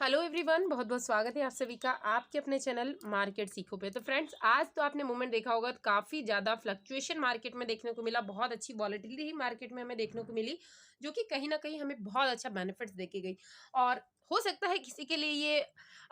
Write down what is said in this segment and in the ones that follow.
Hello everyone, बहुत बहुत स्वागत है आप सभी का आपके अपने चैनल मार्केट सीखो पे। तो फ्रेंड्स, आज तो आपने मूवमेंट देखा होगा, काफ़ी ज़्यादा फ्लक्चुएशन मार्केट में देखने को मिला, बहुत अच्छी वॉलेटिलिटी मार्केट में हमें देखने को मिली, जो कि कहीं ना कहीं हमें बहुत अच्छा बेनिफिट्स देके गई। और हो सकता है किसी के लिए ये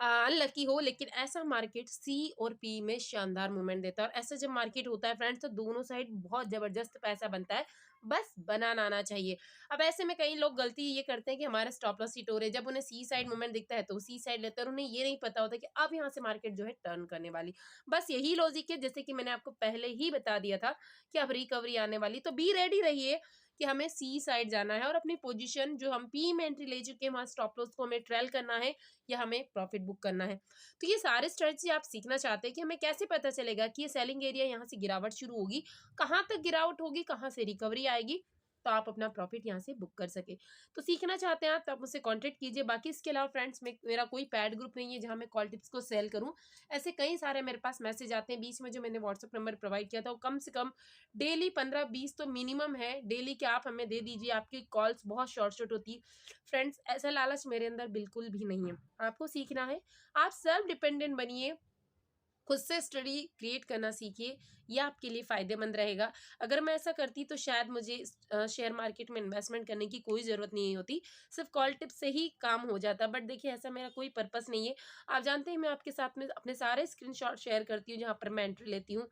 अनलकी हो, लेकिन ऐसा मार्केट सी और पी में शानदार मूवमेंट देता है। और ऐसा जब मार्केट होता है फ्रेंड्स, तो दोनों साइड बहुत ज़बरदस्त पैसा बनता है, बस बनाना आना चाहिए। अब ऐसे में कई लोग गलती ये करते हैं कि हमारा स्टॉप लॉस हिट हो रहे हैं, जब उन्हें सी साइड मूवमेंट दिखता है तो सी साइड लेते हैं और उन्हें ये नहीं पता होता कि अब यहाँ से मार्केट जो है टर्न करने वाली। बस यही लॉजिक है, जैसे कि मैंने आपको पहले ही बता दिया था कि अब रिकवरी आने वाली, तो बी रेडी रहिए कि हमें सी साइड जाना है और अपनी पोजीशन जो हम पी में एंट्री ले चुके हैं, वहां स्टॉप लॉस को हमें ट्रेल करना है या हमें प्रॉफिट बुक करना है। तो ये सारे स्ट्रेटजी आप सीखना चाहते हैं कि हमें कैसे पता चलेगा कि ये सेलिंग एरिया यहाँ से गिरावट शुरू होगी, कहाँ तक गिरावट होगी, कहाँ से रिकवरी आएगी, तो आप अपना प्रॉफिट यहाँ से बुक कर सके। तो सीखना चाहते हैं आप, तो आप मुझसे कांटेक्ट कीजिए। बाकी इसके अलावा फ्रेंड्स, मेरा कोई पैड ग्रुप नहीं है जहाँ मैं कॉल टिप्स को सेल करूँ। ऐसे कई सारे मेरे पास मैसेज आते हैं, बीच में जो मैंने व्हाट्सअप नंबर प्रोवाइड किया था, वो कम से कम डेली 15-20 तो मिनिमम है डेली के, आप हमें दे दीजिए। आपकी कॉल्स बहुत शॉर्ट शॉर्ट होती है फ्रेंड्स, ऐसा लालच मेरे अंदर बिल्कुल भी नहीं है। आपको सीखना है, आप सेल्फ डिपेंडेंट बनिए, खुद से स्टडी क्रिएट करना सीखिए, ये आपके लिए फ़ायदेमंद रहेगा। अगर मैं ऐसा करती तो शायद मुझे शेयर मार्केट में इन्वेस्टमेंट करने की कोई ज़रूरत नहीं होती, सिर्फ कॉल टिप से ही काम हो जाता। बट देखिए, ऐसा मेरा कोई पर्पस नहीं है। आप जानते हैं मैं आपके साथ में अपने सारे स्क्रीनशॉट शेयर करती हूँ जहाँ पर मैं एंट्री लेती हूँ।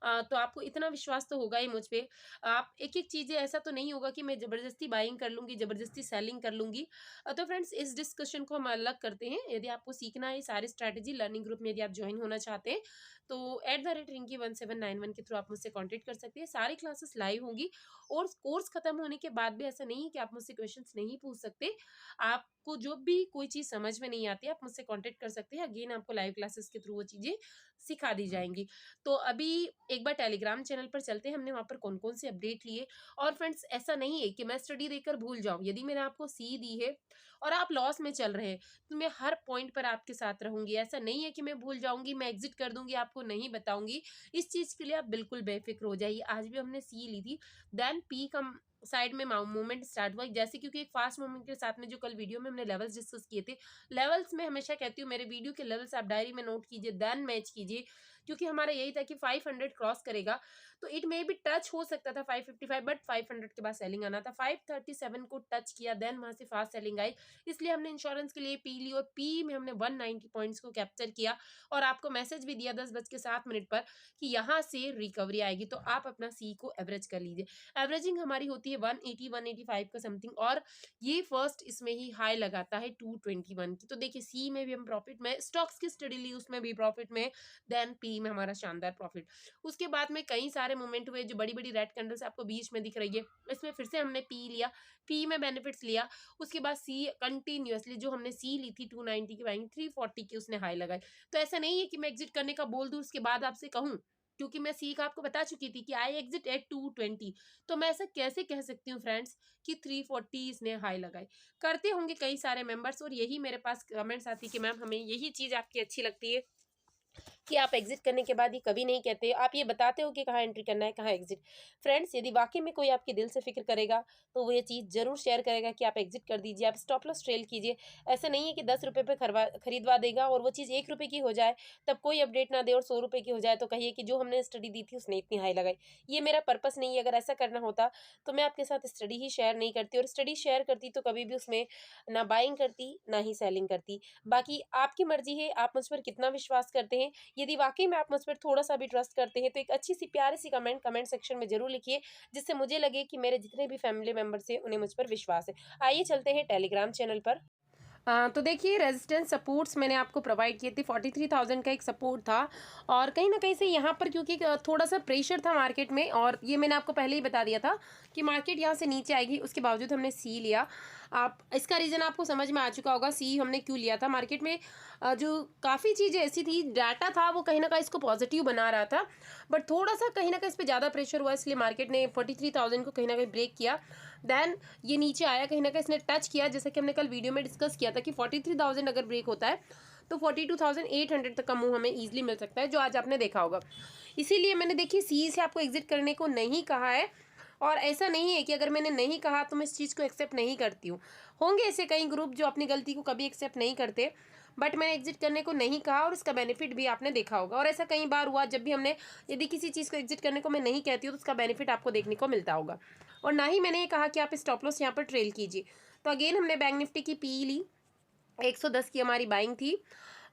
तो आपको इतना विश्वास तो होगा ही मुझ पे। आप एक-एक चीज़ें, ऐसा तो नहीं होगा कि मैं ज़बरदस्ती बाइंग कर लूँगी, ज़बरदस्ती सेलिंग कर लूँगी। तो फ्रेंड्स, इस डिस्कशन को हम अलग करते हैं। यदि आपको सीखना है सारी स्ट्रैटेजी लर्निंग ग्रुप में, यदि आप ज्वाइन होना चाहते हैं, तो @rinki1791 के थ्रू आप मुझसे कांटेक्ट कर सकते हैं। सारी क्लासेस लाइव होंगी और कोर्स खत्म होने के बाद भी ऐसा नहीं है कि आप मुझसे क्वेश्चंस नहीं पूछ सकते। आपको जो भी कोई चीज़ समझ में नहीं आती, आप मुझसे कांटेक्ट कर सकते हैं। अगेन आपको लाइव क्लासेस के थ्रू वो चीज़ें सिखा दी जाएँगी। तो अभी एक बार टेलीग्राम चैनल पर चलते हैं, हमने वहाँ पर कौन-कौन से अपडेट लिए। और फ्रेंड्स, ऐसा नहीं है कि मैं स्टडी देकर भूल जाऊँ। यदि मैंने आपको सी दी है और आप लॉस में चल रहे हैं, तो मैं हर पॉइंट पर आपके साथ रहूँगी। ऐसा नहीं है कि मैं भूल जाऊँगी, मैं एग्ज़िट कर दूँगी, आपको नहीं बताऊँगी। इस चीज़ के लिए आप बिल्कुल बेफ़िक्र हो जाइए। आज भी हमने सी ली थी, देन पी का साइड में मूवमेंट स्टार्ट हुआ। जैसे क्योंकि एक फास्ट मूवमेंट के साथ में जो कल वीडियो में हमने लेवल्स डिस्कस किए थे, लेवल्स में हमेशा कहती हूँ मेरे वीडियो के लेवल्स आप डायरी में नोट कीजिए, देन मैच कीजिए। क्योंकि हमारा यही था कि 500 क्रॉस करेगा, तो इट मे बी टच हो सकता था 555, बट 500 के बाद सेलिंग आना था। 537 को टच किया, देन वहाँ से फास्ट सेलिंग आई। इसलिए हमने इंश्योरेंस के लिए पी ली और पी में हमने 190 पॉइंट्स को कैप्चर किया और आपको मैसेज भी दिया 10:07 पर कि यहाँ से रिकवरी आएगी, तो आप अपना सी को एवरेज कर लीजिए। एवरेजिंग हमारी होती है 180-185 का समथिंग, और ये फर्स्ट इसमें ही हाई लगाता है 221 की। तो देखिए, सी में भी हम प्रॉफिट में, स्टॉक्स की स्टडी ली उसमें भी प्रॉफिट में, देन पी में हमारा शानदार प्रॉफिट। उसके बाद में कई सारे मोमेंट हुए, जो बड़ी बड़ी रेड कैंडल्स आपको बीच में दिख रही है, इसमें फिर से हमने पी लिया, पी में बेनिफिट्स लिया। उसके बाद सी कंटिन्यूअसली जो हमने सी ली थी 290 की बाइंग, 340 की उसने हाई लगाई। तो ऐसा नहीं है कि मैं एग्जिट करने का बोल दूं उसके बाद आपसे कहूं, क्योंकि मैं सी का आपको बता चुकी थी कि आई एग्जिट एट 220। तो मैं ऐसा कैसे कह सकती हूँ फ्रेंड्स कि 340 इसने हाई लगाई। करते होंगे कई सारे मेंबर्स, और यही मेरे पास कमेंट्स आती कि मैम हमें यही चीज़ आपकी अच्छी लगती है कि आप एग्जिट करने के बाद ये कभी नहीं कहते, आप ये बताते हो कि कहाँ एंट्री करना है, कहाँ एग्जिट। फ्रेंड्स, यदि वाकई में कोई आपके दिल से फिक्र करेगा, तो वो ये चीज़ जरूर शेयर करेगा कि आप एग्जिट कर दीजिए, आप स्टॉप लॉस ट्रेल कीजिए। ऐसा नहीं है कि 10 रुपये पे खरीदवा देगा और वो चीज़ 1 रुपये की हो जाए, तब कोई अपडेट ना दे, और 100 रुपये की हो जाए तो कहिए कि जो हमने स्टडी दी थी उसने इतनी हाई लगाई। ये मेरा पर्पस नहीं है। अगर ऐसा करना होता तो मैं आपके साथ स्टडी ही शेयर नहीं करती, और स्टडी शेयर करती तो कभी भी उसमें ना बाइंग करती ना ही सेलिंग करती। बाकी आपकी मर्जी है, आप मुझ पर कितना विश्वास करते हैं। यदि वाकई में आप मुझ पर थोड़ा-सा भी ट्रस्ट करते हैं, तो एक अच्छी सी प्यारी सी कमेंट सेक्शन में ज़रूर लिखिए, जिससे मुझे लगे कि मेरे जितने भी फैमिली मेंबर्स हैं, उन्हें मुझ पर विश्वास है। आइए चलते हैं टेलीग्राम चैनल पर। तो देखिए, रेजिस्टेंस सपोर्ट्स मैंने आपको प्रोवाइड किए थे। 43,000 का एक सपोर्ट था, और कहीं ना कहीं से यहाँ पर क्योंकि थोड़ा सा प्रेशर था मार्केट में, और ये मैंने आपको पहले ही बता दिया था कि मार्केट यहाँ से नीचे आएगी, उसके बावजूद हमने सी लिया। आप इसका रीज़न आपको समझ में आ चुका होगा सी हमने क्यों लिया था। मार्केट में जो काफ़ी चीज़ें ऐसी थी, डाटा था वो कहीं ना कहीं इसको पॉजिटिव बना रहा था, बट थोड़ा सा कहीं ना कहीं इस पर ज़्यादा प्रेशर हुआ, इसलिए मार्केट ने 43,000 को कहीं ना कहीं ब्रेक किया। देन ये नीचे आया, कहीं ना कहीं इसने टच किया, जैसा कि हमने कल वीडियो में डिस्कस किया था कि 43,000 अगर ब्रेक होता है तो 42,800 तक का मूव हमें ईजिली मिल सकता है, जो आज आपने देखा होगा। इसीलिए मैंने देखिए सी से आपको एग्जिट करने को नहीं कहा है, और ऐसा नहीं है कि अगर मैंने नहीं कहा तो मैं इस चीज़ को एक्सेप्ट नहीं करती हूँ। होंगे ऐसे कई ग्रुप जो अपनी गलती को कभी एक्सेप्ट नहीं करते, बट मैंने एग्जिट करने को नहीं कहा और उसका बेनिफिट भी आपने देखा होगा। और ऐसा कई बार हुआ जब भी हमने, यदि किसी चीज़ को एग्जिट करने को मैं नहीं कहती हूँ तो उसका बेनिफिट आपको देखने को मिलता होगा। और ना ही मैंने ये कहा कि आप स्टॉप लॉस यहाँ पर ट्रेल कीजिए। तो अगेन हमने बैंक निफ्टी की पी ली, 110 की हमारी बाइंग थी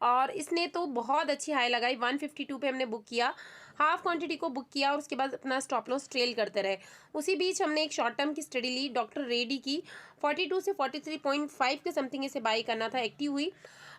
और इसने तो बहुत अच्छी हाई लगाई। 152 पे हमने बुक किया, हाफ क्वांटिटी को बुक किया और उसके बाद अपना स्टॉप लॉस ट्रेल करते रहे। उसी बीच हमने एक शॉर्ट टर्म की स्टडी ली डॉक्टर रेड्डी की, 42 से 43.5 के समथिंग इसे बाई करना था, एक्टिव हुई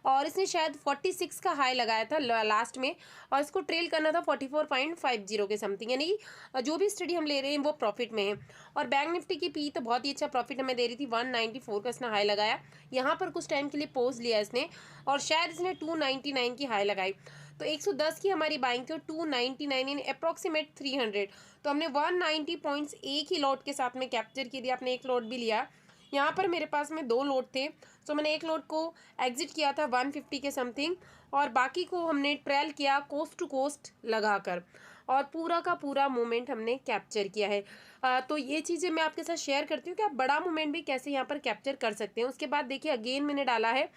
और इसने शायद 46 का हाई लगाया था लास्ट में और इसको ट्रेल करना था 44.50 के समथिंग, यानी जो भी स्टडी हम ले रहे हैं वो प्रॉफिट में है। और बैंक निफ्टी की पी तो बहुत ही अच्छा प्रॉफिट हमें दे रही थी, 194 का इसने हाई लगाया, यहाँ पर कुछ टाइम के लिए पोज लिया इसने और शायद इसने 299 की हाई लगाई। तो 110 की हमारी बाइंग थी और 299 इन अप्रॉक्सीमेट 300, तो हमने 190 पॉइंट्स एक ही लॉट के साथ में कैप्चर की थी। आपने एक लॉट भी लिया, यहाँ पर मेरे पास में 2 लॉट थे, तो मैंने एक लॉट को एग्जिट किया था 150 के समथिंग और बाकी को हमने ट्रेल किया कोस्ट टू कोस्ट लगाकर और पूरा का पूरा मोमेंट हमने कैप्चर किया है। तो ये चीज़ें मैं आपके साथ शेयर करती हूँ कि आप बड़ा मोमेंट भी कैसे यहाँ पर कैप्चर कर सकते हैं। उसके बाद देखिए अगेन मैंने डाला है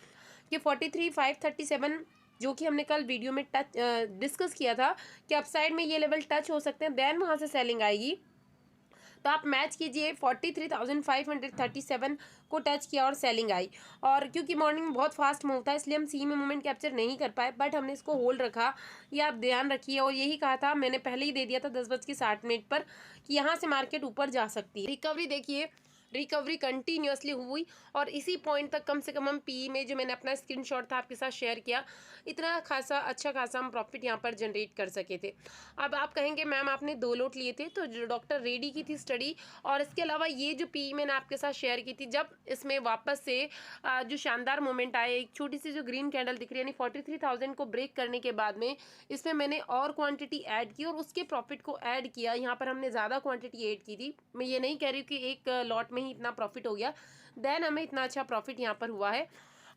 कि 43,537 जो कि हमने कल वीडियो में डिस्कस किया था कि अपसाइड में ये लेवल टच हो सकते हैं, देन वहाँ से सेलिंग आएगी। तो आप मैच कीजिए, 43,537 को टच किया और सेलिंग आई। और क्योंकि मॉर्निंग में बहुत फास्ट मूव था इसलिए हम सी में मूवमेंट कैप्चर नहीं कर पाए, बट हमने इसको होल्ड रखा, ये आप ध्यान रखिए। और यही कहा था मैंने, पहले ही दे दिया था 10:60 पर कि यहाँ से मार्केट ऊपर जा सकती है। रिकवरी देखिए, रिकवरी कंटिन्यूअसली हुई और इसी पॉइंट तक कम से कम हम पी में, जो मैंने अपना स्क्रीनशॉट था आपके साथ शेयर किया, इतना खासा अच्छा खासा हम प्रॉफिट यहाँ पर जनरेट कर सके थे। अब आप कहेंगे मैम आपने 2 लॉट लिए थे, तो जो डॉक्टर रेड्डी की थी स्टडी और इसके अलावा ये जो पी मैंने आपके साथ शेयर की थी, जब इसमें वापस से जो शानदार मोमेंट आए, एक छोटी सी जो ग्रीन कैंडल दिख रही है यानी 43,000 को ब्रेक करने के बाद में इसमें मैंने और क्वांटिटी ऐड की और उसके प्रॉफिट को ऐड किया। यहाँ पर हमने ज़्यादा क्वांटिटी ऐड की थी, मैं ये नहीं कह रही हूँ कि एक लॉट में ही इतना प्रॉफिट हो गया, देन हमें इतना अच्छा प्रॉफिट यहाँ पर हुआ है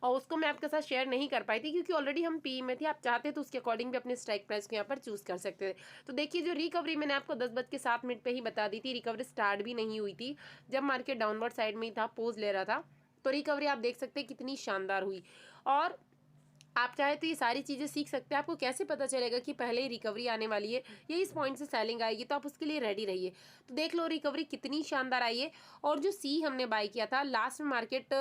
और उसको मैं आपके साथ शेयर नहीं कर पाई थी क्योंकि ऑलरेडी हम पी में थे। आप चाहते तो उसके अकॉर्डिंग भी अपने स्ट्राइक प्राइस को यहाँ पर चूज कर सकते थे। तो देखिए जो रिकवरी मैंने आपको 10:07 पे ही बता दी थी, रिकवरी स्टार्ट भी नहीं हुई थी, जब मार्केट डाउनवर्ड साइड में ही था, पोज ले रहा था, तो रिकवरी आप देख सकते हैं कितनी शानदार हुई। और आप चाहे तो ये सारी चीज़ें सीख सकते हैं। आपको कैसे पता चलेगा कि पहले ही रिकवरी आने वाली है, ये इस पॉइंट से सेलिंग आएगी, तो आप उसके लिए रेडी रहिए। तो देख लो रिकवरी कितनी शानदार आई है। और जो सी हमने बाई किया था, लास्ट में मार्केट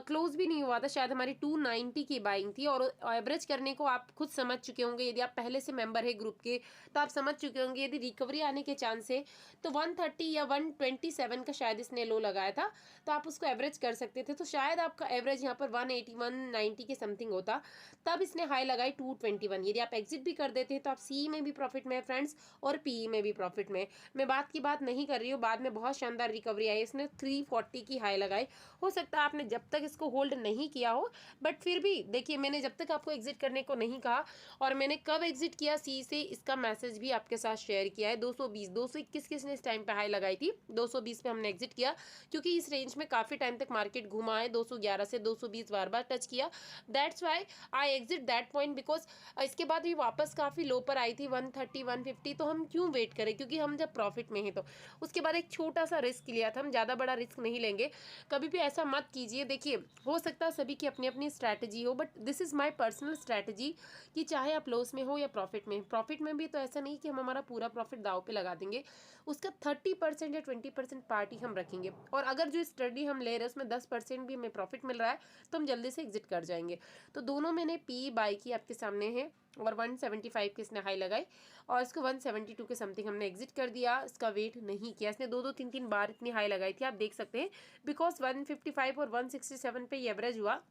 क्लोज भी नहीं हुआ था, शायद हमारी 290 की बाइंग थी और एवरेज करने को आप खुद समझ चुके होंगे, यदि आप पहले से मेंबर है ग्रुप के तो आप समझ चुके होंगे यदि रिकवरी आने के चांस है तो 130 या 127 का शायद इसने लो लगाया था, तो आप उसको एवरेज कर सकते थे। तो शायद आपका एवरेज यहाँ पर 180 190 के समथिंग होता, तब इसने हाई लगाई 221। यदि आप एग्जिट भी कर देते हैं तो आप सी में भी प्रॉफिट में है फ्रेंड्स और पी में भी प्रॉफिट में। मैं बात की बात नहीं कर रही हूँ, बाद में बहुत शानदार रिकवरी आई, इसने 340 की हाई लगाई। हो सकता है आपने जब तक इसको होल्ड नहीं किया हो, बट फिर भी देखिए मैंने जब तक आपको एग्जिट करने को नहीं कहा और मैंने कब एग्जिट किया सी से, इसका मैसेज भी आपके साथ शेयर किया है। 220 221 किसने इस टाइम पे हाई लगाई थी, 220 पे हमने एग्जिट किया क्योंकि इस रेंज में काफ़ी टाइम तक मार्केट घुमा है, 211 से 220 बार बार टच किया, that's why I exit that point because इसके बाद भी वापस काफ़ी लो पर आई थी 130 150, तो हम क्यों वेट करें, क्योंकि हम जब प्रॉफिट में हैं तो। उसके बाद एक छोटा सा रिस्क लिया था, हम ज़्यादा बड़ा रिस्क नहीं लेंगे, कभी भी ऐसा मत कीजिए। देखिए हो सकता है सभी की अपनी अपनी स्ट्रैटेजी हो, but this is my personal strategy कि चाहे आप लॉस में हो या प्रॉफिट में भी तो ऐसा नहीं कि हम हमारा पूरा प्रॉफिट दाव पे लगा देंगे, उसका 30% या 20% पार्टी हम रखेंगे। और अगर जो स्टडी हम ले रहे हैं उसमें 10% भी हमें प्रॉफिट मिल रहा है तो हम जल्दी से एग्जिट कर जाएंगे। तो दोनों मैंने पी बाई की आपके सामने है और 175 की इसने हाई लगाई और इसको 172 के समथिंग हमने एग्जिट कर दिया, इसका वेट नहीं किया। इसने 2 2 3 3 बार इतनी हाई लगाई थी, आप देख सकते हैं, बिकॉज 155 और 167 पे ये एवरेज हुआ,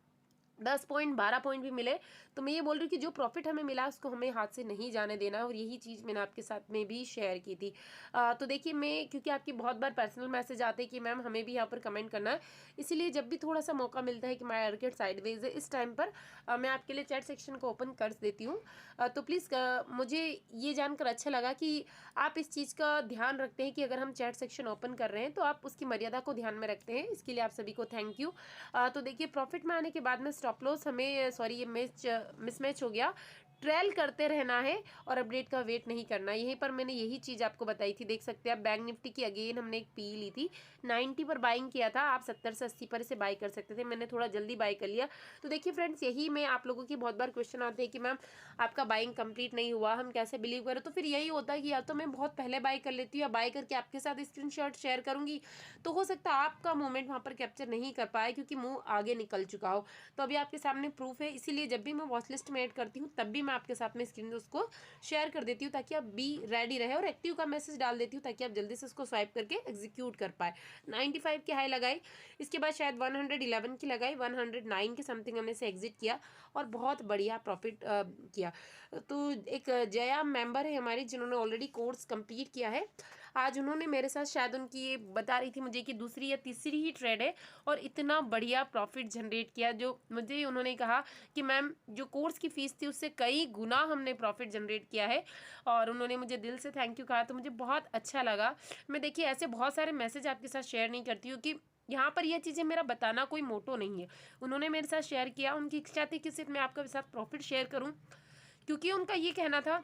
10 पॉइंट 12 पॉइंट भी मिले। तो मैं ये बोल रही हूँ कि जो प्रॉफिट हमें मिला उसको हमें हाथ से नहीं जाने देना, और यही चीज़ मैंने आपके साथ में भी शेयर की थी। तो देखिए मैं, क्योंकि आपकी बहुत बार पर्सनल मैसेज आते हैं कि मैम हमें भी यहाँ पर कमेंट करना है, इसीलिए जब भी थोड़ा सा मौका मिलता है कि मार्केट साइडवेज है इस टाइम पर मैं आपके लिए चैट सेक्शन को ओपन कर देती हूँ। तो प्लीज़ मुझे ये जानकर अच्छा लगा कि आप इस चीज़ का ध्यान रखते हैं कि अगर हम चैट सेक्शन ओपन कर रहे हैं तो आप उसकी मर्यादा को ध्यान में रखते हैं, इसके लिए आप सभी को थैंक यू। तो देखिए प्रॉफिट में आने के बाद में स्टॉप लॉस हमें, सॉरी ये मिसमैच हो गया, ट्रेल करते रहना है और अपडेट का वेट नहीं करना। यहीं पर मैंने यही चीज़ आपको बताई थी, देख सकते हैं आप। बैंक निफ्टी की अगेन हमने एक पी ली थी, 90 पर बाइंग किया था, आप 70 से 80 पर इसे बाई कर सकते थे, मैंने थोड़ा जल्दी बाई कर लिया। तो देखिए फ्रेंड्स, यही मैं आप लोगों की बहुत बार क्वेश्चन आते हैं कि मैम आपका बाइंग कंप्लीट नहीं हुआ, हम कैसे बिलीव करें। तो फिर यही होता है कि या तो मैं बहुत पहले बाई कर लेती हूँ या बाई करके आपके साथ स्क्रीनशॉट शेयर करूँगी, तो हो सकता है आपका मोमेंट वहाँ पर कैप्चर नहीं कर पाए क्योंकि मुँह आगे निकल चुका हो। तो अभी आपके सामने प्रूफ है, इसीलिए जब भी मैं वॉच लिस्ट में ऐड करती हूँ तब भी मैं आपके साथ में स्क्रीन उसको शेयर कर देती हूँ ताकि आप बी रेडी रहे, और एक्टिव का मैसेज डाल देती हूँ ताकि आप जल्दी से उसको स्वाइप करके एग्जीक्यूट कर पाए। 95 की हाई लगाई, इसके बाद शायद 111 की लगाई, 109 के समथिंग हमने से एग्जिट किया और बहुत बढ़िया प्रॉफिट किया। तो एक जया मेंबर है हमारी जिन्होंने ऑलरेडी कोर्स कंप्लीट किया है, आज उन्होंने मेरे साथ, शायद उनकी ये बता रही थी मुझे कि दूसरी या तीसरी ही ट्रेड है, और इतना बढ़िया प्रॉफिट जनरेट किया। जो मुझे उन्होंने कहा कि मैम जो कोर्स की फीस थी उससे कई गुना हमने प्रॉफिट जनरेट किया है, और उन्होंने मुझे दिल से थैंक यू कहा, तो मुझे बहुत अच्छा लगा। मैं देखिए ऐसे बहुत सारे मैसेज आपके साथ शेयर नहीं करती हूँ कि यहाँ पर ये चीज़ें मेरा बताना कोई मोटो नहीं है। उन्होंने मेरे साथ शेयर किया, उनकी इच्छा थी कि सिर्फ मैं आपके साथ प्रॉफिट शेयर करूँ, क्योंकि उनका ये कहना था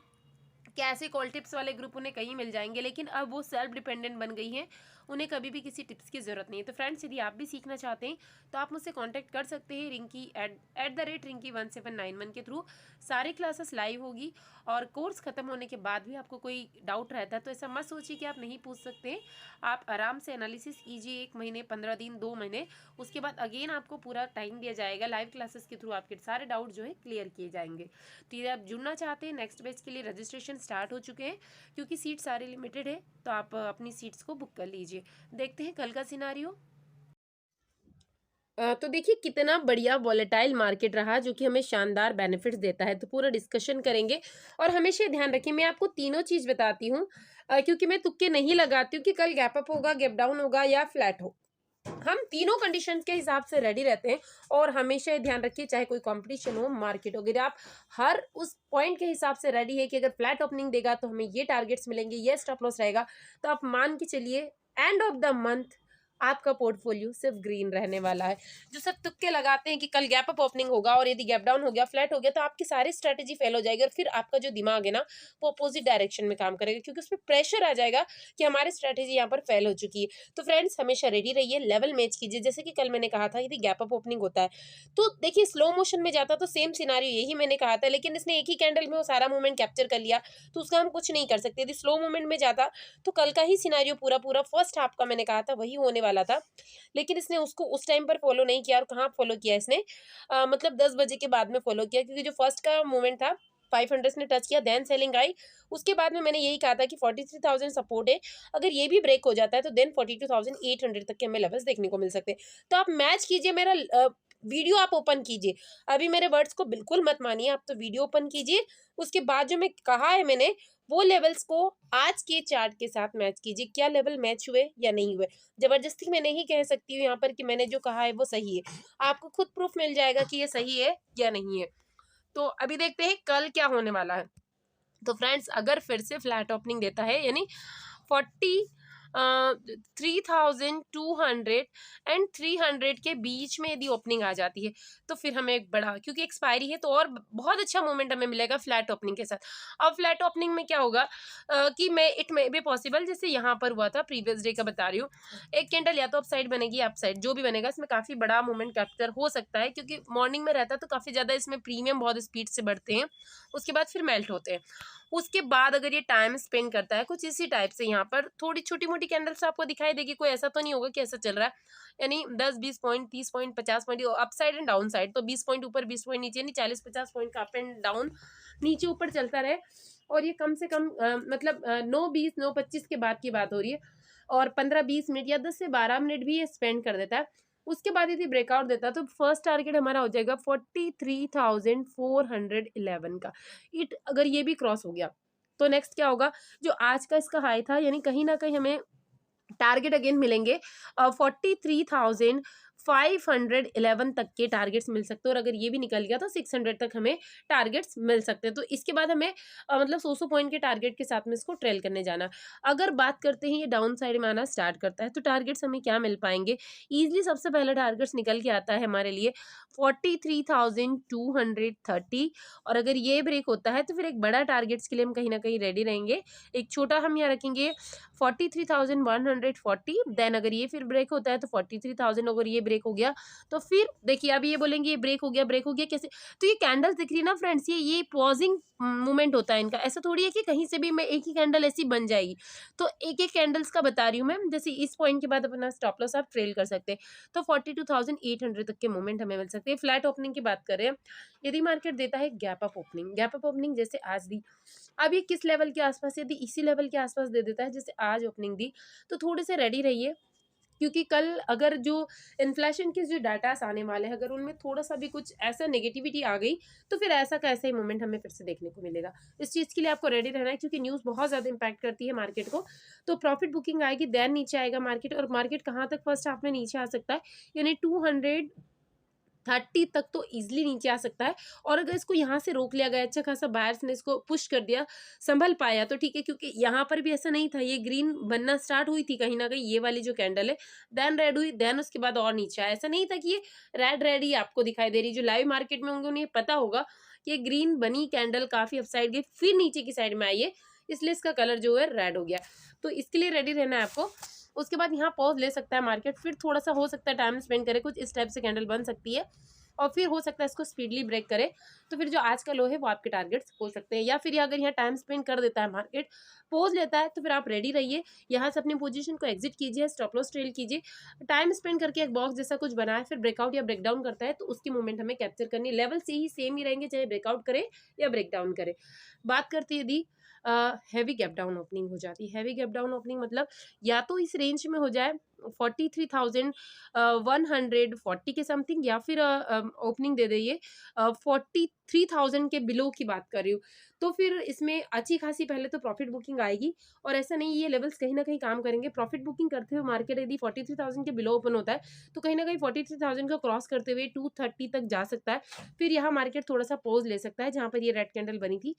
कि ऐसे कॉल टिप्स वाले ग्रुप उन्हें कहीं मिल जाएंगे, लेकिन अब वो सेल्फ डिपेंडेंट बन गई हैं, उन्हें कभी भी किसी टिप्स की ज़रूरत नहीं है। तो फ्रेंड्स, यदि आप भी सीखना चाहते हैं तो आप मुझसे कांटेक्ट कर सकते हैं रिंकी @रिंकी1791 के थ्रू। सारी क्लासेस लाइव होगी, और कोर्स ख़त्म होने के बाद भी आपको कोई डाउट रहता है तो ऐसा मत सोचिए कि आप नहीं पूछ सकते हैं। आप आराम से एनालिसिस कीजिए, 1 महीने, 15 दिन, 2 महीने, उसके बाद अगेन आपको पूरा टाइम दिया जाएगा, लाइव क्लासेस के थ्रू आपके सारे डाउट जो है क्लियर किए जाएंगे। तो यदि आप जुड़ना चाहते हैं, नेक्स्ट बैच के लिए रजिस्ट्रेशन स्टार्ट हो चुके हैं, क्योंकि सीट सारे लिमिटेड है, तो आप अपनी सीट्स को बुक कर लीजिए। देखते हैं कल का सिनारियो। तो देखिए कितना बढ़िया वॉलेटाइल मार्केट रहा जो कि हमें शानदार बेनिफिट्स देता है, तो पूरा डिस्कशन करेंगे। और हमेशा ध्यान रखिए, मैं आपको तीनों चीज़ बताती हूँ, क्योंकि मैं तुक्के नहीं लगाती हूँ कि कल गैप अप होगा, गैप डाउन होगा या फ्लैट हो। हम तीनों कंडीशन के हिसाब से रेडी रहते हैं, और हमेशा ये ध्यान रखिए चाहे कोई कंपटीशन हो, मार्केट हो, अगर आप हर उस पॉइंट के हिसाब से रेडी है कि अगर फ्लैट ओपनिंग देगा तो हमें ये टारगेट्स मिलेंगे, ये स्टॉप लॉस रहेगा, तो आप मान के चलिए एंड ऑफ द मंथ आपका पोर्टफोलियो सिर्फ ग्रीन रहने वाला है। जो सब तुक्के लगाते हैं कि कल गैप अप ओपनिंग होगा और यदि गैप डाउन हो गया, फ्लैट हो गया, तो आपकी सारी स्ट्रेटेजी फेल हो जाएगी, और फिर आपका जो दिमाग है ना वो अपोजिट डायरेक्शन में काम करेगा, क्योंकि उसमें प्रेशर आ जाएगा कि हमारी स्ट्रेटेजी यहाँ पर फेल हो चुकी है। तो फ्रेंड्स, हमेशा रेडी रहिए, लेवल मैच कीजिए। जैसे कि कल मैंने कहा था यदि गैप अप ओपनिंग होता है तो देखिए स्लो मोशन में जाता तो सेम सिनारियो यही मैंने कहा था, लेकिन इसने एक ही कैंडल में वो सारा मूवमेंट कैप्चर कर लिया, तो उसका हम कुछ नहीं कर सकते। यदि स्लो मूवमेंट में जाता तो कल का ही सिनारियो पूरा पूरा फर्स्ट हाफ का मैंने कहा था वही होने वाला था, लेकिन इसने उसको उस टाइम पर फॉलो नहीं किया। और कहाँ फॉलो किया इसने, मतलब 10 बजे के बाद में फॉलो किया, क्योंकि जो फर्स्ट का मूवमेंट था 500 ने टच किया, देन सेलिंग आई। उसके बाद में मैंने यही कहा था कि 43,000 सपोर्ट है, अगर ये भी ब्रेक हो जाता है तो देन 42,800 तक के हमें लेवल्स देखने को मिल सकते हैं। तो आप मैच कीजिए, मेरा वीडियो आप ओपन कीजिए, अभी मेरे वर्ड्स को बिल्कुल मत मानिए, आप तो वीडियो ओपन कीजिए, उसके बाद जो मैं कहा है मैंने वो लेवल्स को आज के चार्ट के साथ मैच कीजिए, क्या लेवल मैच हुए या नहीं हुए। जबरदस्ती मैं नहीं कह सकती हूँ यहाँ पर कि मैंने जो कहा है वो सही है, आपको खुद प्रूफ मिल जाएगा कि ये सही है या नहीं है। तो अभी देखते हैं कल क्या होने वाला है। तो फ्रेंड्स, अगर फिर से फ्लैट ओपनिंग देता है, यानी 3,200 एंड 300 के बीच में यदि ओपनिंग आ जाती है तो फिर हमें एक बड़ा, क्योंकि एक्सपायरी है तो और बहुत अच्छा मोमेंट हमें मिलेगा फ्लैट ओपनिंग के साथ। अब फ्लैट ओपनिंग में क्या होगा, कि मैं इट मे बी पॉसिबल, जैसे यहाँ पर हुआ था प्रीवियस डे का बता रही हूँ, एक कैंडल या तो अप साइड बनेगी, अप साइड जो भी बनेगा इसमें काफ़ी बड़ा मोमेंट कैप्चर हो सकता है, क्योंकि मॉर्निंग में रहता है तो काफ़ी ज़्यादा इसमें प्रीमियम बहुत स्पीड से बढ़ते हैं, उसके बाद फिर मेल्ट होते हैं। उसके बाद अगर ये टाइम स्पेंड करता है कुछ इसी टाइप से, यहाँ पर थोड़ी छोटी मोटी कैंडल्स आपको दिखाई देगी, कोई ऐसा तो नहीं होगा कि ऐसा चल रहा है, यानी 10-20 point, 30 point, 50 point up side and down side, तो 20 पॉइंट ऊपर, 20 पॉइंट नीचे, नहीं 40-50 पॉइंट का अप एंड डाउन, नीचे ऊपर चलता रहे। और ये कम से कम मतलब 9:20 9:25 के बाद की बात हो रही है, और 15-20 मिनट या 10 से 12 मिनट भी ये स्पेंड कर देता है। उसके बाद यदि ब्रेकआउट देता है तो फर्स्ट टारगेट हमारा हो जाएगा 43,411 का। इट अगर ये भी क्रॉस हो गया तो नेक्स्ट क्या होगा, जो आज का इसका हाई था, यानी कहीं ना कहीं हमें टारगेट अगेन मिलेंगे 43,4 511 तक के टारगेट्स मिल सकते हैं, और अगर ये भी निकल गया तो 600 तक हमें टारगेट्स मिल सकते हैं। तो इसके बाद हमें मतलब 100 पॉइंट के टारगेट के साथ में इसको ट्रेल करने जाना। अगर बात करते हैं ये डाउन साइड में आना स्टार्ट करता है तो टारगेट्स हमें क्या मिल पाएंगे, ईजिली सबसे पहला टारगेट्स निकल के आता है हमारे लिए 43,230, और अगर ये ब्रेक होता है तो फिर एक बड़ा टारगेट्स के लिए हम कहीं ना कहीं रेडी रहेंगे। एक छोटा हम यहाँ रखेंगे 43,140, देन अगर ये फिर ब्रेक होता है तो 43,000, अगर ये ब्रेक हो गया तो फिर देखिए अब ये बोलेंगे ये ब्रेक हो गया, ब्रेक हो गया कैसे। तो ये कैंडल्स दिख रही है ना फ्रेंड्स, ये पॉजिंग मूवमेंट होता है इनका, ऐसा थोड़ी है कि कहीं से भी मैं एक ही कैंडल ऐसी बन जाएगी। तो एक एक कैंडल्स का बता रही हूँ मैं, जैसे इस पॉइंट के बाद अपना स्टॉप लॉस आप ट्रेल कर सकते हैं। तो 42,800 तक के मूवमेंट हमें मिल सकते हैं। फ्लैट ओपनिंग की बात करें, यदि मार्केट देता है gap up opening, gap up opening जैसे आज दी, अब ये किस लेवल के आसपास, यदि इसी लेवल के आसपास दे देता है जैसे आज ओपनिंग दी, तो थोड़े से रेडी रहिए, क्योंकि कल अगर जो इन्फ्लेशन के जो डाटास आने वाले हैं अगर उनमें थोड़ा सा भी कुछ ऐसा नेगेटिविटी आ गई तो फिर ऐसा का ऐसा ही मोमेंट हमें फिर से देखने को मिलेगा। इस चीज़ के लिए आपको रेडी रहना है, क्योंकि न्यूज़ बहुत ज़्यादा इंपैक्ट करती है मार्केट को। तो प्रॉफिट बुकिंग आएगी, देन नीचे आएगा मार्केट, और मार्केट कहाँ तक फर्स्ट हाफ में नीचे आ सकता है, यानी 230 तक तो ईजिली नीचे आ सकता है। और अगर इसको यहाँ से रोक लिया गया, अच्छा खासा बायर्स ने इसको पुश कर दिया, संभल पाया तो ठीक है, क्योंकि यहाँ पर भी ऐसा नहीं था, ये ग्रीन बनना स्टार्ट हुई थी कहीं ना कहीं ये वाली जो कैंडल है, देन रेड हुई, देन उसके बाद और नीचे आया, ऐसा नहीं था कि ये रेड रेड ही आपको दिखाई दे रही। जो लाइव मार्केट में होंगे उन्हें पता होगा कि ये ग्रीन बनी कैंडल काफी अपसाइड गई, फिर नीचे की साइड में आई है, इसलिए इसका कलर जो है रेड हो गया। तो इसके लिए रेडी रहना है आपको। उसके बाद यहाँ पॉज ले सकता है मार्केट, फिर थोड़ा सा हो सकता है टाइम स्पेंड करे, कुछ इस टाइप से कैंडल बन सकती है, और फिर हो सकता है इसको स्पीडली ब्रेक करे, तो फिर जो आज का लो है वो आपके टारगेट्स हो सकते हैं। या फिर अगर यहाँ टाइम स्पेंड कर देता है मार्केट, पोज लेता है, तो फिर आप रेडी रहिए, यहाँ से अपनी पोजीशन को एग्जिट कीजिए, स्टॉप लॉस ट्रेल कीजिए। टाइम स्पेंड करके एक बॉक्स जैसा कुछ बनाए, फिर ब्रेकआउट या ब्रेकडाउन करता है तो उसकी मूवमेंट हमें कैप्चर करनी, लेवल से ही सेम ही रहेंगे चाहे ब्रेकआउट करे या ब्रेकडाउन करे। बात करते हैं यदि हैवी गैप डाउन ओपनिंग हो जाती है, हैवी गैप डाउन ओपनिंग मतलब या तो इस रेंज में हो जाए 43,140 के समथिंग, या फिर ओपनिंग दे दे 43,000 के बिलो की बात कर रही हूँ, तो फिर इसमें अच्छी खासी पहले तो प्रॉफिट बुकिंग आएगी। और ऐसा नहीं, ये लेवल्स कहीं ना कहीं काम करेंगे। प्रॉफिट बुकिंग करते हुए मार्केट यदि 43,000 के बिलो ओपन होता है तो कहीं ना कहीं 43,000 को क्रॉस करते हुए 230 तक जा सकता है। फिर यहाँ मार्केट थोड़ा सा पॉज ले सकता है जहाँ पर ये रेड कैंडल बनी थी,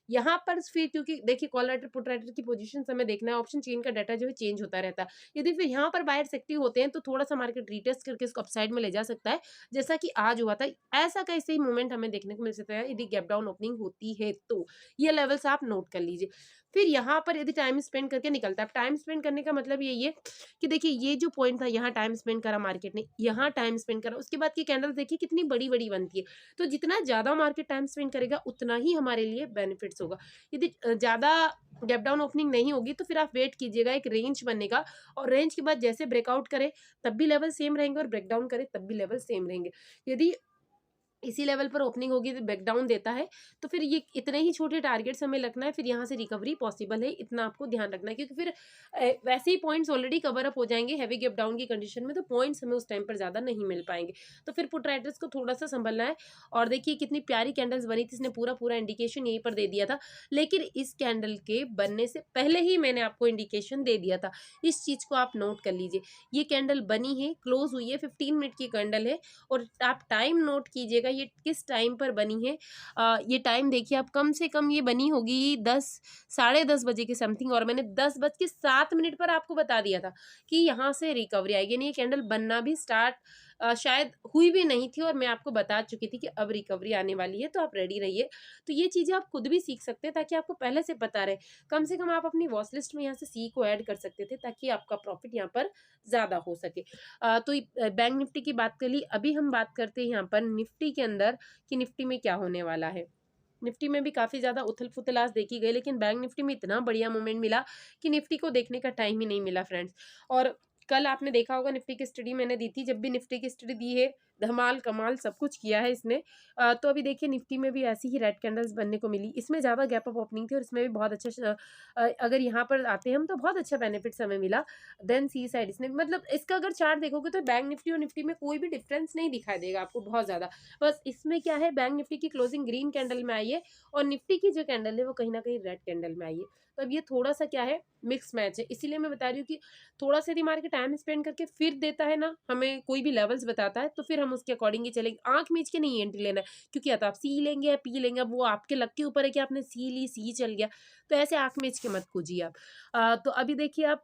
यहाँ पर फिर क्योंकि देखिए कॉल राइटर पुट राइटर की पोजीशन हमें देखना है, ऑप्शन चेन का डाटा जो है चेंज होता रहता है। यदि फिर यहाँ पर बायर्स एक्टिव होते हैं तो थोड़ा सा मार्केट रीटेस्ट करके इसको अपसाइड में ले जा सकता है, जैसा कि आज हुआ था। ऐसा कैसे ही मूवमेंट हमें देखने को मिल सकता है यदि गैप डाउन ओपनिंग होती है, तो ये लेवल्स आप नोट कर लीजिए। फिर यहाँ पर यदि टाइम स्पेंड करके निकलता है, टाइम स्पेंड करने का मतलब यही है कि देखिए ये जो पॉइंट था यहाँ टाइम स्पेंड करा मार्केट ने, यहाँ टाइम स्पेंड करा, उसके बाद की कैंडल देखिए कितनी बड़ी बड़ी बनती है। तो जितना ज्यादा मार्केट टाइम स्पेंड करेगा उतना ही हमारे लिए बेनिफिट्स होगा। यदि ज्यादा गैप डाउन ओपनिंग नहीं होगी तो फिर आप वेट कीजिएगा, एक रेंज बनेगा, और रेंज के बाद जैसे ब्रेकआउट करे तब भी लेवल सेम रहेंगे, और ब्रेकडाउन करे तब भी लेवल सेम रहेंगे। यदि इसी लेवल पर ओपनिंग होगी तो बैकडाउन देता है तो फिर ये इतने ही छोटे टारगेट्स हमें लगना है, फिर यहाँ से रिकवरी पॉसिबल है, इतना आपको ध्यान रखना है, क्योंकि फिर वैसे ही पॉइंट्स ऑलरेडी कवर अप हो जाएंगे हैवी गैप डाउन की कंडीशन में, तो पॉइंट्स हमें उस टाइम पर ज़्यादा नहीं मिल पाएंगे। तो फिर पुट राइटर्स को थोड़ा सा संभलना है। और देखिए कितनी प्यारी कैंडल्स बनी थी, इसने पूरा पूरा इंडिकेशन यहीं पर दे दिया था, लेकिन इस कैंडल के बनने से पहले ही मैंने आपको इंडिकेशन दे दिया था। इस चीज़ को आप नोट कर लीजिए, ये कैंडल बनी है, क्लोज हुई है, 15 मिनट की कैंडल है, और आप टाइम नोट कीजिएगा ये किस टाइम पर बनी है। ये टाइम देखिए आप, कम से कम ये बनी होगी 10 साढ़े 10 बजे के समथिंग, और मैंने 10:07 पर आपको बता दिया था कि यहाँ से रिकवरी आएगी, यानी ये कैंडल बनना भी स्टार्ट शायद हुई भी नहीं थी, और मैं आपको बता चुकी थी कि अब रिकवरी आने वाली है, तो आप रेडी रहिए। तो ये चीज़ें आप खुद भी सीख सकते हैं ताकि आपको पहले से पता रहे, कम से कम आप अपनी वॉच लिस्ट में यहाँ से सी को ऐड कर सकते थे ताकि आपका प्रॉफिट यहाँ पर ज़्यादा हो सके। तो बैंक निफ्टी की बात कर ली, अभी हम बात करते हैं यहाँ पर निफ्टी के अंदर कि निफ्टी में क्या होने वाला है। निफ्टी में भी काफ़ी ज़्यादा उथल पुथल आज देखी गई, लेकिन बैंक निफ्टी में इतना बढ़िया मूवमेंट मिला कि निफ्टी को देखने का टाइम ही नहीं मिला फ्रेंड्स। और कल आपने देखा होगा निफ्टी की स्टडी मैंने दी थी, जब भी निफ्टी की स्टडी दी है धमाल कमाल सब कुछ किया है इसने। तो अभी देखिए निफ्टी में भी ऐसी ही रेड कैंडल्स बनने को मिली। इसमें ज़्यादा गैप अप ओपनिंग थी और इसमें भी बहुत अच्छा अगर यहाँ पर आते हैं हम तो बहुत अच्छा बेनिफिट्स हमें मिला। देन सी साइड इसने मतलब इसका अगर चार्ट देखोगे तो बैंक निफ्टी और निफ्टी में कोई भी डिफरेंस नहीं दिखाई देगा आपको बहुत ज़्यादा। बस इसमें क्या है, बैंक निफ्टी की क्लोजिंग ग्रीन कैंडल में आई है और निफ्टी की जो कैंडल है वो कहीं ना कहीं रेड कैंडल में आई है। तो अब ये थोड़ा सा क्या है, मिक्स मैच है। इसीलिए मैं बता रही हूँ कि थोड़ा सा यदि मार्केट टाइम स्पेंड करके फिर देता है ना, हमें कोई भी लेवल्स बताता है तो फिर हम उसके अकॉर्डिंग ही चलेंगे। आंख मीच के नहीं एंट्री लेना है, क्योंकि या तो आप सी लेंगे या पी लेंगे, अब वो आपके लक के ऊपर है कि आपने सी ली, सी चल गया। तो ऐसे आंख मीच के मत कूजिए आप। तो अभी देखिए आप,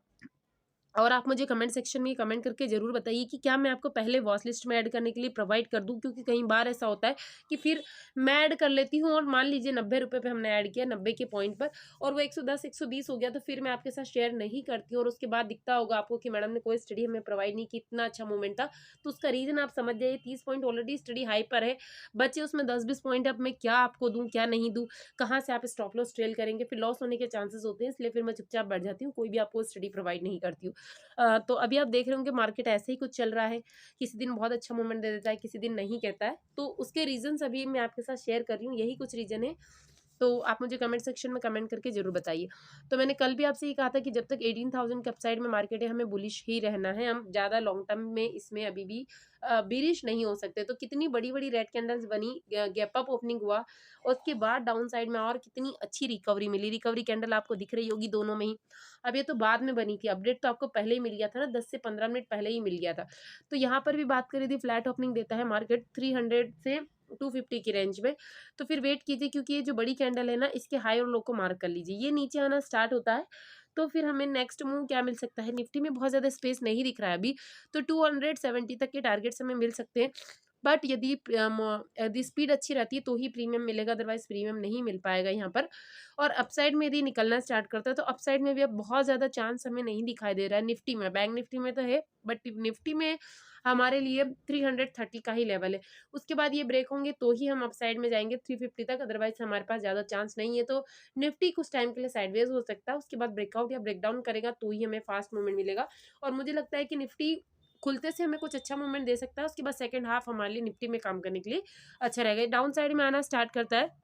और आप मुझे कमेंट सेक्शन में कमेंट करके ज़रूर बताइए कि क्या मैं आपको पहले वॉच लिस्ट में ऐड करने के लिए प्रोवाइड कर दूं, क्योंकि कई बार ऐसा होता है कि फिर मैं ऐड कर लेती हूं और मान लीजिए 90 रुपये पे हमने ऐड किया 90 के पॉइंट पर और वो 110 120 हो गया, तो फिर मैं आपके साथ शेयर नहीं करती और उसके बाद दिखता होगा आपको कि मैडम ने कोई स्टडी हमें प्रोवाइड नहीं की, इतना अच्छा मूवमेंट था। तो उसका रीज़न आप समझ जाइए, 30 पॉइंट ऑलरेडी स्टडी हाई पर है, बच्चे उसमें 10-20 पॉइंट, अब मैं क्या आपको दूँ क्या नहीं दूँ, कहाँ से आप स्टॉप लॉस ट्रेल करेंगे, फिर लॉस होने के चांसेस होते हैं। इसलिए फिर मैं चुपचाप बढ़ जाती हूँ, कोई भी आपको स्टडी प्रोवाइड नहीं करती हूँ। तो अभी आप देख रहे होंगे मार्केट ऐसे ही कुछ चल रहा है, किसी दिन बहुत अच्छा मूवमेंट दे देता है, किसी दिन नहीं कहता है। तो उसके रीजंस अभी मैं आपके साथ शेयर कर रही हूँ, यही कुछ रीजन है। तो आप मुझे कमेंट सेक्शन में कमेंट करके जरूर बताइए। तो मैंने कल भी आपसे ये कहा था कि जब तक 18,000 के अपसाइड में मार्केट है हमें बुलिश ही रहना है, हम ज़्यादा लॉन्ग टर्म में इसमें अभी भी बेरिश नहीं हो सकते। तो कितनी बड़ी बड़ी रेड कैंडल्स बनी, गैप अप ओपनिंग हुआ, उसके बाद डाउन साइड में और कितनी अच्छी रिकवरी मिली। रिकवरी कैंडल आपको दिख रही होगी दोनों में ही। अब ये तो बाद में बनी थी, अपडेट तो आपको पहले ही मिल गया था ना, 10 से 15 मिनट पहले ही मिल गया था। तो यहाँ पर भी बात करें थी, फ्लैट ओपनिंग देता है मार्केट 300 से 250 की रेंज में। तो फिर वेट कीजिए, क्योंकि ये जो बड़ी कैंडल है ना, इसके हाई और लो को मार्क कर लीजिए। ये नीचे आना स्टार्ट होता है तो फिर हमें नेक्स्ट मूव क्या मिल सकता है, निफ्टी में बहुत ज़्यादा स्पेस नहीं दिख रहा है अभी, तो 270 तक के टारगेट्स हमें मिल सकते हैं। बट यदि स्पीड अच्छी रहती है तो ही प्रीमियम मिलेगा, अदरवाइज प्रीमियम नहीं मिल पाएगा यहाँ पर। और अपसाइड में यदि निकलना स्टार्ट करता है तो अपसाइड में भी अब बहुत ज़्यादा चांस हमें नहीं दिखाई दे रहा है निफ्टी में। बैंक निफ्टी में तो है, बट निफ्टी में हमारे लिए 330 का ही लेवल है। उसके बाद ये ब्रेक होंगे तो ही हम अपसाइड में जाएंगे 350 तक, अदरवाइज हमारे पास ज़्यादा चांस नहीं है। तो निफ्टी कुछ टाइम के लिए साइडवेज हो सकता है, उसके बाद ब्रेकआउट या ब्रेकडाउन करेगा तो ही हमें फास्ट मूवमेंट मिलेगा। और मुझे लगता है कि निफ्टी खुलते से हमें कुछ अच्छा मूवमेंट दे सकता है, उसके बाद सेकंड हाफ हमारे लिए निफ्टी में काम करने के लिए अच्छा रहेगा। डाउन साइड में आना स्टार्ट करता है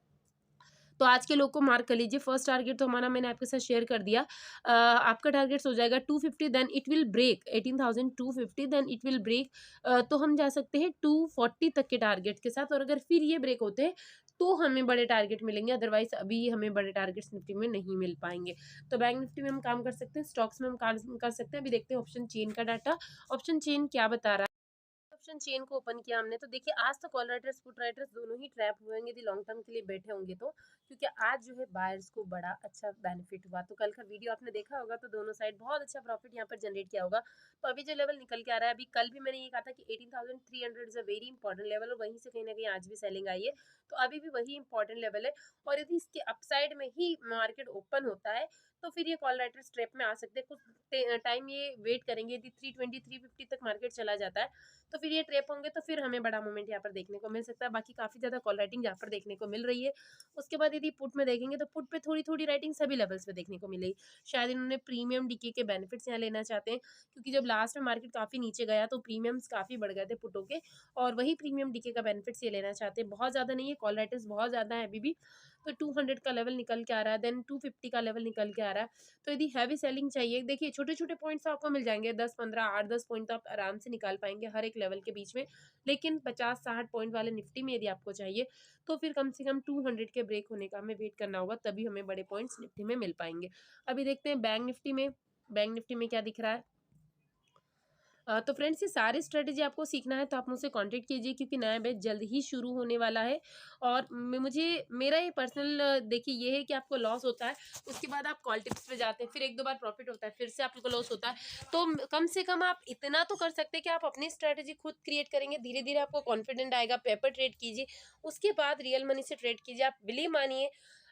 तो आज के लो को मार्क कर लीजिए। फर्स्ट टारगेट तो हमारा मैंने आपके साथ शेयर कर दिया। आपका टारगेट हो जाएगा 250, then it will break 18,250, then it will break. तो हम जा सकते हैं 240 तक के टारगेट के साथ, और अगर फिर ये ब्रेक होते हैं तो हमें बड़े टारगेट मिलेंगे, अदरवाइज अभी हमें बड़े टारगेट्स निफ्टी में नहीं मिल पाएंगे। तो बैंक निफ्टी में हम काम कर सकते हैं, स्टॉक्स में हम काम कर सकते हैं। अभी देखते हैं ऑप्शन चेन का डाटा, ऑप्शन चेन क्या बता रहा है। ऑप्शन चेन को ओपन किया हमने तो देखिए आज तो कॉल राइटर्स पुट राइटर्स दोनों ही ट्रैप हुए होंगे यदि लॉन्ग टर्म के लिए बैठे होंगे तो, क्योंकि आज जो है बायर्स को बड़ा अच्छा बेनिफिट हुआ। तो कल का वीडियो आपने देखा होगा तो दोनों साइड बहुत अच्छा प्रॉफिट यहाँ पर जनरेट किया होगा। तो अभी जो लेवल निकल के आ रहा है, अभी कल भी मैंने ये कहा था कि 18,300 is a very important level, और वहीं से कहीं ना कहीं आज भी सेलिंग आई है। तो अभी भी वही इंपॉर्टेंट लेवल है, और यदि इसके अपसाइड में ही मार्केट ओपन होता है तो फिर ये कॉल राइटर्स ट्रैप में आ सकते हैं। कुछ टाइम ये वेट करेंगे, यदि 320 350 तक मार्केट चला जाता है तो फिर ये ट्रैप होंगे, तो फिर हमें बड़ा मूवमेंट यहाँ पर देखने को मिल सकता है। बाकी काफ़ी ज़्यादा कॉल राइटिंग यहाँ पर देखने को मिल रही है। उसके बाद यदि पुट में देखेंगे तो पुट पे थोड़ी थोड़ी राइटिंग सभी लेवल्स पे देखने को मिलेगी। शायद इन्होंने प्रीमियम डीके के बेनिफिट्स यहाँ लेना चाहते हैं, क्योंकि जब लास्ट में मार्केट काफ़ी नीचे गया तो प्रीमियम्स काफ़ी बढ़ गए थे पुटों के, और वही प्रीमियम डीके का बेनिफिट्स ये लेना चाहते हैं। बहुत ज़्यादा नहीं है, कॉल राइटर्स बहुत ज़्यादा है अभी भी। तो 200 का लेवल निकल के आ रहा है, देन 250 का लेवल निकल के आ रहा है। तो यदि हैवी सेलिंग चाहिए, देखिए छोटे छोटे पॉइंट्स आपको मिल जाएंगे, 10-15 8-10 पॉइंट तो आप आराम से निकाल पाएंगे हर एक लेवल के बीच में। लेकिन 50-60 पॉइंट वाले निफ्टी में यदि आपको चाहिए तो फिर कम से कम 200 के ब्रेक होने का हमें वेट करना होगा, तभी हमें बड़े पॉइंट्स निफ्टी में मिल पाएंगे। अभी देखते हैं बैंक निफ्टी में, बैंक निफ्टी में क्या दिख रहा है। तो फ्रेंड्स ये सारी स्ट्रेटेजी आपको सीखना है तो आप मुझसे कांटेक्ट कीजिए, क्योंकि नया बैच जल्द ही शुरू होने वाला है। और मुझे मेरा ये पर्सनल देखिए ये है कि आपको लॉस होता है, उसके बाद आप कॉल टिप्स पे जाते हैं, फिर एक दो बार प्रॉफिट होता है, फिर से आपको लॉस होता है। तो कम से कम आप इतना तो कर सकते हैं कि आप अपनी स्ट्रेटेजी खुद क्रिएट करेंगे, धीरे धीरे आपको कॉन्फिडेंट आएगा। पेपर ट्रेड कीजिए, उसके बाद रियल मनी से ट्रेड कीजिए। आप बिलीव मानिए,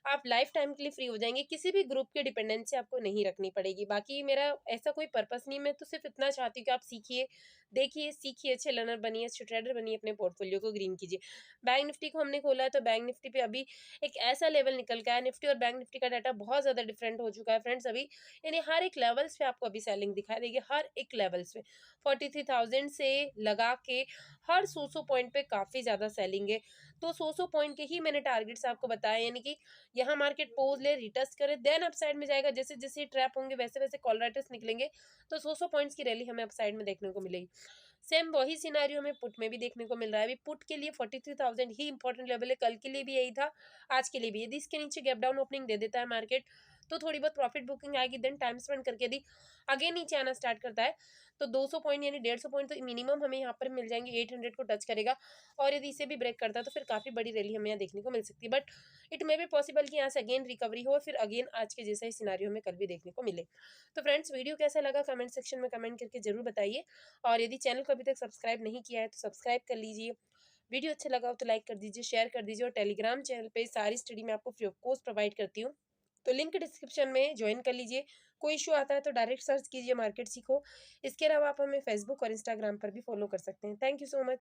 आप लाइफ टाइम के लिए फ्री हो जाएंगे, किसी भी ग्रुप के डिपेंडेंसी आपको नहीं रखनी पड़ेगी। बाकी मेरा ऐसा कोई पर्पस नहीं, मैं तो सिर्फ इतना चाहती हूँ कि आप सीखिए, देखिए, सीखिए, अच्छे लर्नर बनिए, अच्छे ट्रेडर बनिए, अपने पोर्टफोलियो को ग्रीन कीजिए। बैंक निफ्टी को हमने खोला है तो बैंक निफ्टी पे अभी एक ऐसा लेवल निकल के आया, निफ्टी और बैंक निफ्टी का डाटा बहुत ज़्यादा डिफरेंट हो चुका है फ्रेंड्स अभी, यानी हर एक लेवल्स पे आपको अभी सेलिंग दिखाई देगी, हर एक लेवल्स पे 43,000 से लगा के हर 100 पॉइंट पे काफ़ी ज़्यादा सेलिंग है। तो 100 पॉइंट के ही मैंने टारगेट्स आपको बताए, यानी कि यहाँ मार्केट पोज ले, रिटेस्ट करे, देन अपसाइड में जाएगा, जैसे जैसे ट्रैप होंगे वैसे वैसे कॉल राइटर्स निकलेंगे, तो 100 पॉइंट्स की रैली हमें अपसाइड में देखने को मिलेगी। सेम वही सिनारियो हमें पुट में भी देखने को मिल रहा है। अभी पुट के लिए 43,000 ही इंपॉर्टेंट लेवल है, कल के लिए भी यही था, आज के लिए भी। यदि इसके नीचे गैप डाउन ओपनिंग दे देता है मार्केट, तो थोड़ी बहुत प्रॉफिट बुकिंग आएगी, देन टाइम स्पेंड करके यदि आगे नीचे आना स्टार्ट करता है तो 200 पॉइंट यानी 150 पॉइंट तो मिनिमम हमें यहाँ पर मिल जाएंगे, 800 को टच करेगा। और यदि इसे भी ब्रेक करता है तो फिर काफ़ी बड़ी रैली हमें यहाँ देखने को मिल सकती है, but it may be possible कि यहाँ से अगेन रिकवरी हो, फिर अगेन आज के जैसा ही सिनारियो हमें कल भी देखने को मिले। तो फ्रेंड्स, वीडियो कैसा लगा कमेंट सेक्शन में कमेंट करके जरूर बताइए, और यदि चैनल को अभी तक सब्सक्राइब नहीं किया है तो सब्सक्राइब कर लीजिए। वीडियो अच्छा लगा हो तो लाइक कर दीजिए, शेयर कर दीजिए, और टेलीग्राम चैनल पे सारी स्टडी मैं आपको फ्री ऑफ कॉस्ट प्रोवाइड करती हूँ, तो लिंक डिस्क्रिप्शन में ज्वाइन कर लीजिए। कोई इशू आता है तो डायरेक्ट सर्च कीजिए मार्केट सीखो। इसके अलावा आप हमें फेसबुक और इंस्टाग्राम पर भी फॉलो कर सकते हैं। Thank you so much.